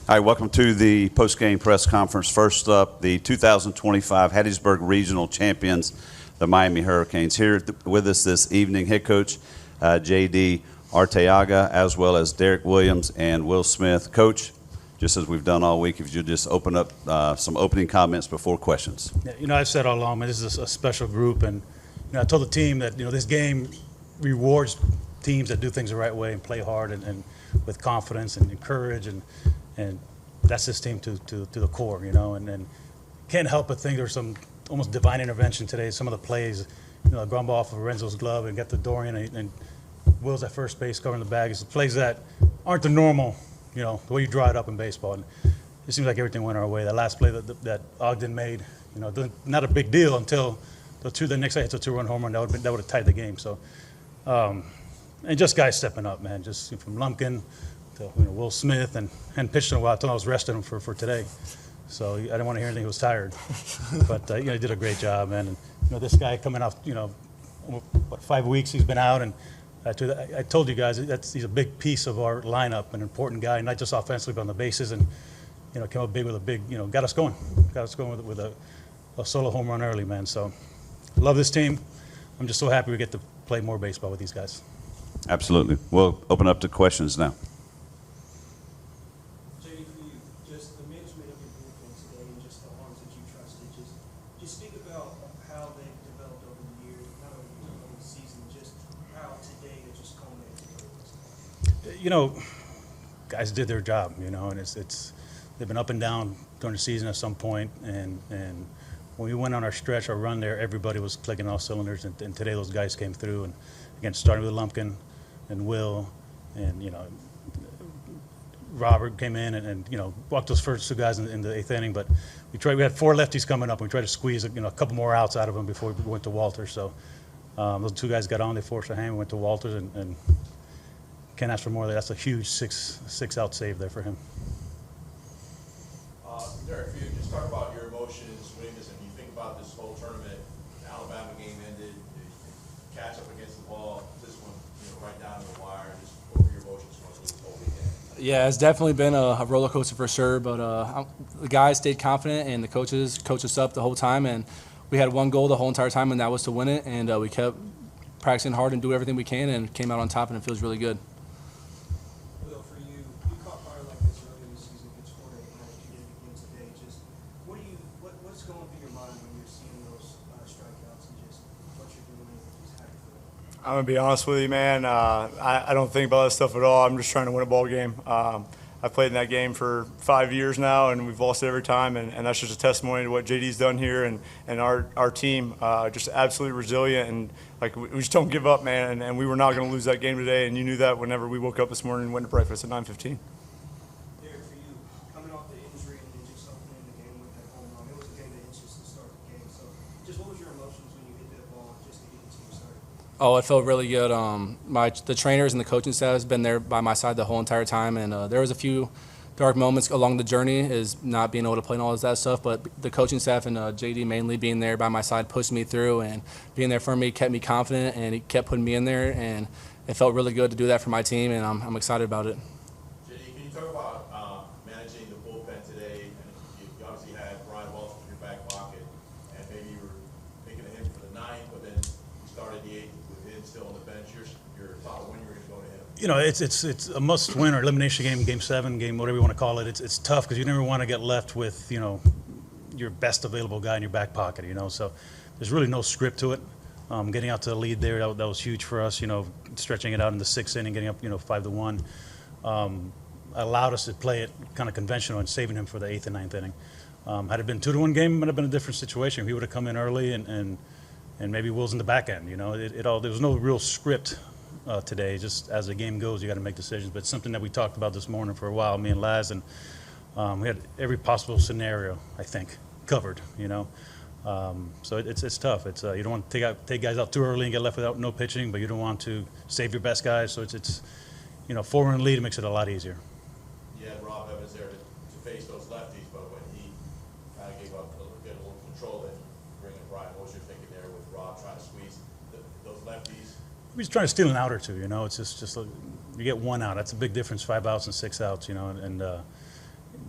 Hi, welcome to the post-game press conference. First up, the 2025 Hattiesburg Regional Champions, the Miami Hurricanes. Here with us this evening, head coach J.D. Arteaga, as well as Derek Williams and Will Smith. Coach, just as we've done all week, if you'll just open up some opening comments before questions. Yeah, I've said all along, man, this is a special group, and I told the team that this game rewards teams that do things the right way and play hard and with confidence and courage, and that's this team to the core, and can't help but think there's some almost divine intervention today. Some of the plays, a ground ball off of Lorenzo's glove and get to Dorian, and Will's at first base covering the bag. It's plays that aren't the normal, the way you draw it up in baseball. And it seems like everything went our way. That last play that Ogden made, not a big deal until the next guy hits a two-run home run. That would have tied the game. So, and just guys stepping up, man. Just from Lumpkin to Will Smith and pitched in a while. I told him I was resting him for today. So I didn't want to hear anything. He was tired, but he did a great job, man. And this guy coming off, 5 weeks he's been out, and I told you guys he's a big piece of our lineup, an important guy, not just offensively but on the bases, and came up big with a big, got us going with a solo home run early, man. So love this team. I'm just so happy we get to play more baseball with these guys. Absolutely. We'll open up to questions now. Speak about how they've developed over the years, not only over the season, just how today it just culminated. Guys did their job, and it's they've been up and down during the season at some point, and when we went on our stretch, our run there, everybody was clicking all cylinders, and today those guys came through, and again, starting with Lumpkin and Will, and Robert came in and walked those first two guys in the eighth inning, but we had four lefties coming up. We tried to squeeze a couple more outs out of them before we went to Walters. So those two guys got on. They forced a hand. We went to Walters, and can't ask for more. That's a huge six out save there for him. Derek, if you just talk about your emotions, swings, and you think about this whole tournament, the Alabama game ended, you catch up against the ball, this one right down to the wire. Just what were your emotions going through this whole weekend? Yeah, it's definitely been a roller coaster for sure, but the guys stayed confident, and the coaches coached us up the whole time, and we had one goal the whole entire time, and that was to win it, and we kept practicing hard and doing everything we can, and came out on top, and it feels really good. Will, for you caught fire like this early in the season, you scored 8 nights, you did it again today. Just what's going through your mind when you're seeing those strikeouts and just what you're doing and just happy for them? I'm gonna be honest with you, man. I don't think about that stuff at all. I'm just trying to win a ball game. I've played in that game for 5 years now, and we've lost it every time. And that's just a testimony to what JD's done here and our team. Just absolutely resilient, and we just don't give up, man. And we were not going to lose that game today, and you knew that whenever we woke up this morning and went to breakfast at 9:15. Derek, for you, coming off the injury and then just opening the game with that home run, it was a game that hits just to start the game. So just what was your emotions when you hit that ball just to get the team started? Oh, it felt really good. The trainers and the coaching staff has been there by my side the whole entire time, and there was a few dark moments along the journey, is not being able to play and all of that stuff, but the coaching staff and JD mainly being there by my side pushed me through, and being there for me kept me confident, and he kept putting me in there, and it felt really good to do that for my team, and I'm excited about it. JD, can you talk about managing the bullpen today? And you obviously had Brian Welch in your back pocket, and maybe you were thinking of him for the ninth, but then you started the eighth with him still on the bench. Your thought when you were going to go to him? It's a must-win or elimination game 7, whatever you want to call it. It's tough because you never want to get left with your best available guy in your back pocket. So there's really no script to it. Getting out to the lead there, that was huge for us. Stretching it out in the 6th inning, getting up 5-1, allowed us to play it kind of conventional and saving him for the 8th and 9th inning. Had it been 2-1 game, it might have been a different situation. He would have come in early and maybe Will's in the back end. There was no real script today. Just as the game goes, you got to make decisions. But it's something that we talked about this morning for a while, me and Laz, and we had every possible scenario, I think, covered. So it's tough. It's you don't want to take guys out too early and get left without no pitching, but you don't want to save your best guys. So it's 4-run lead makes it a lot easier. You had Rob Evans there to face those lefties, but when he kind of gave up a little control, then bringing Brian, what was your thinking there with Rob trying to squeeze those lefties? We're just trying to steal an out or two. It's just like, you get one out. That's a big difference. 5 outs and 6 outs. And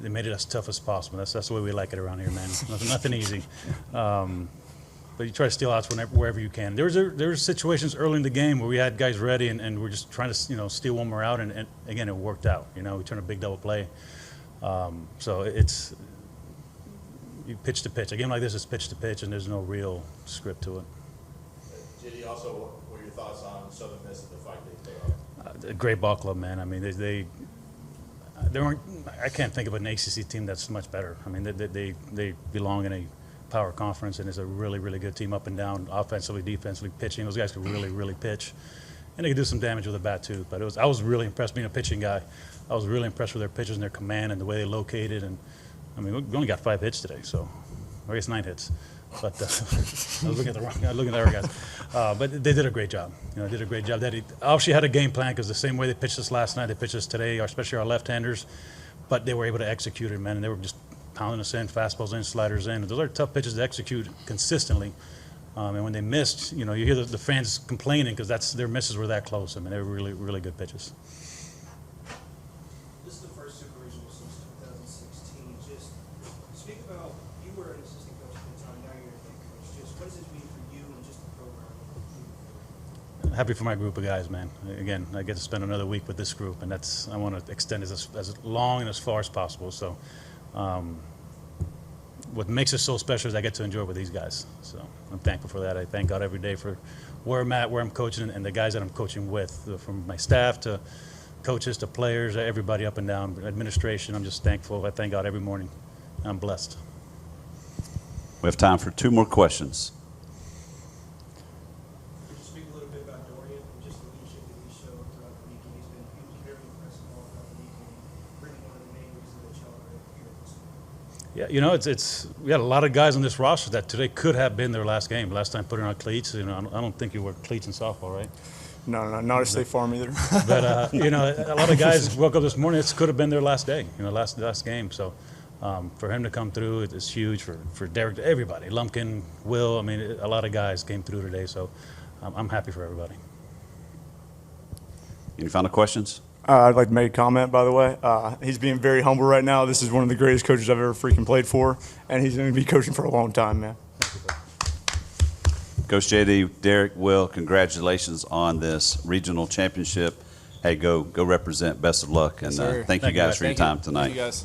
they made it as tough as possible. That's the way we like it around here, man. Nothing easy. But you try to steal outs wherever you can. There were situations early in the game where we had guys ready and we're just trying to steal one more out, and again it worked out. We turned a big double play. So it's you pitch to pitch. A game like this is pitch to pitch, and there's no real script to it. JD, also, what are your thoughts on Southern Miss and the fight they put up? A great ball club, man. I mean, they weren't. I can't think of an ACC team that's much better. I mean, they belong in a power conference, and it's a really, really good team up and down, offensively, defensively, pitching. Those guys could really, really pitch, and they could do some damage with a bat too. But I was really impressed being a pitching guy. I was really impressed with their pitches and their command and the way they located. And I mean, we only got 5 hits today, so I guess 9 hits. But I was looking at the other guys. But they did a great job. Did a great job. They obviously had a game plan because the same way they pitched us last night, they pitched us today, especially our left-handers. But they were able to execute it, man. And they were just pounding us in, fastballs in, sliders in. Those are tough pitches to execute consistently. And when they missed, you hear the fans complaining because their misses were that close. I mean, they were really, really good pitches. This is the first Super Regional since 2016. Just speak about, you were an assistant coach at the time, now you're a head coach. Just what does this mean for you and just the program? Happy for my group of guys, man. Again, I get to spend another week with this group, and I want to extend it as long and as far as possible. So what makes it so special is I get to enjoy it with these guys. So I'm thankful for that. I thank God every day for where I'm at, where I'm coaching, and the guys that I'm coaching with, from my staff to coaches to players, everybody up and down, administration. I'm just thankful. I thank God every morning. I'm blessed. We have time for 2 more questions. Could you speak a little bit about Dorian and just the leadership that he showed throughout the week? And he was very impressive all throughout the week, and really one of the main reasons that y'all are here this week. Yeah, we had a lot of guys on this roster that today could have been their last game. Last time putting on cleats. I don't think you wear cleats in softball, right? No, not at State Farm either. But a lot of guys woke up this morning. This could have been their last day, last game. So for him to come through, it's huge for Derek, everybody, Lumpkin, Will. I mean, a lot of guys came through today. So I'm happy for everybody. Any final questions? I'd like to make a comment, by the way. He's being very humble right now. This is one of the greatest coaches I've ever freaking played for, and he's going to be coaching for a long time, man. Coach JD, Derek, Will, congratulations on this regional championship. Hey, go represent. Best of luck, and Yes, sir. thank you guys for your time tonight. Thank you guys.